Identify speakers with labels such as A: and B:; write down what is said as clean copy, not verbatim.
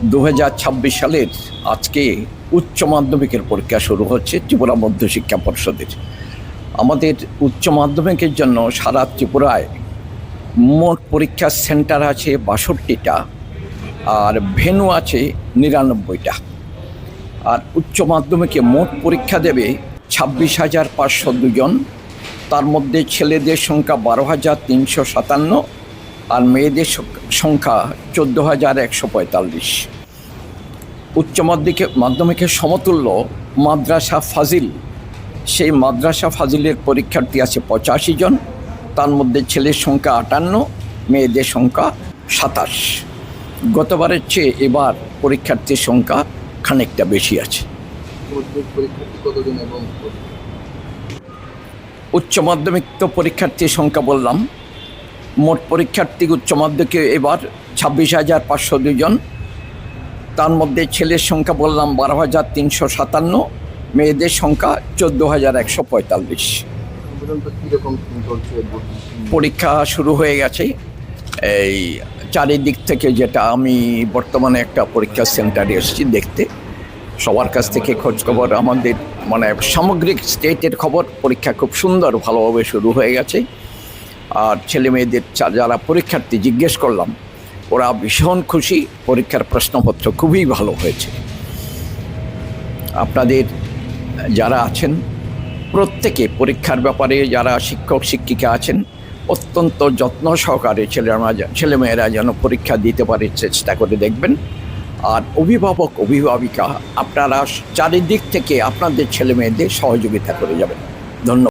A: 2026 সালের আজকে উচ্চ মাধ্যমিকের পরীক্ষা শুরু হচ্ছে ত্রিপুরা মধ্যশিক্ষা পর্ষদের। আমাদের উচ্চ মাধ্যমিকের জন্য সারা ত্রিপুরায় মোট পরীক্ষার সেন্টার আছে 62টা, আর ভেন্যু আছে 99টা। আর উচ্চ মাধ্যমিকে মোট পরীক্ষা দেবে 26,502 জন। তার মধ্যে ছেলেদের সংখ্যা 12,357 আর মেয়েদের সংখ্যা 14,145। উচ্চ মাধ্যমিকের সমতুল্য মাদ্রাসা ফাজিল, সেই মাদ্রাসা ফাজিলের পরীক্ষার্থী আছে 85 জন। তার মধ্যে ছেলের সংখ্যা 58, মেয়েদের সংখ্যা 27। গতবারের চেয়ে এবার পরীক্ষার্থীর সংখ্যা খানিকটা বেশি আছে। উচ্চ মাধ্যমিক তো পরীক্ষার্থীর সংখ্যা বললাম। মোট পরীক্ষার্থী উচ্চ মাধ্যমিকে এবার 26,502 জন। তার মধ্যে ছেলের সংখ্যা বললাম 12,357, মেয়েদের সংখ্যা 14,145। পরীক্ষা শুরু হয়ে গেছে। এই চারিদিক থেকে যেটা আমি বর্তমানে একটা পরীক্ষা সেন্টারে এসেছি দেখতে, সবার কাছ থেকে খোঁজখবর, আমাদের মানে সামগ্রিক স্টেটের খবর, পরীক্ষা খুব সুন্দর ভালোভাবে শুরু হয়ে গেছে। আর ছেলে মেয়েদের যারা পরীক্ষার্থী জিজ্ঞেস করলাম, ওরা ভীষণ খুশি, পরীক্ষার প্রশ্নপত্র খুবই ভালো হয়েছে। আপনাদের যারা আছেন প্রত্যেকে পরীক্ষার ব্যাপারে, যারা শিক্ষক শিক্ষিকা আছেন, অত্যন্ত যত্ন সহকারে ছেলেমেয়েরা যেন পরীক্ষা দিতে পারে চেষ্টা করে দেখবেন। আর অভিভাবক অভিভাবিকা আপনারা চারিদিক থেকে আপনাদের ছেলেমেয়েদের সহযোগিতা করে যাবেন। ধন্যবাদ।